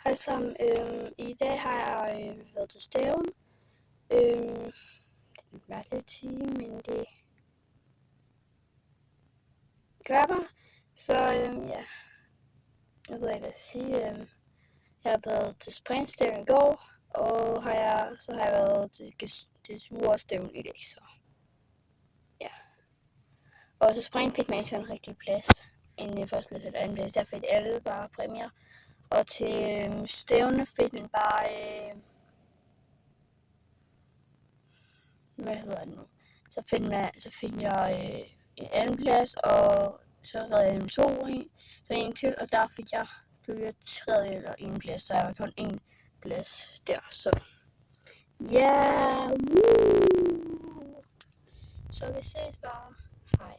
Hej sammen. I dag har jeg været til stævn. Det er en mærkelig time, men det gør bare. Så ja, jeg ved ikke, hvad jeg skal sige. Jeg har været til springstævn i går, og så har jeg været til surstævn i dag. Så ja. Og så spring fik man ikke sådan en rigtig plads. Inden første plads eller anden plads, der fik alle bare præmier. Og til stævne fik man bare, hvad hedder det nu? Så fik jeg en anden plads, og så redde jeg så en til, og der blev jeg tredje eller en plads, så jeg var kun en plads der. Så ja, så vi ses bare. Hej.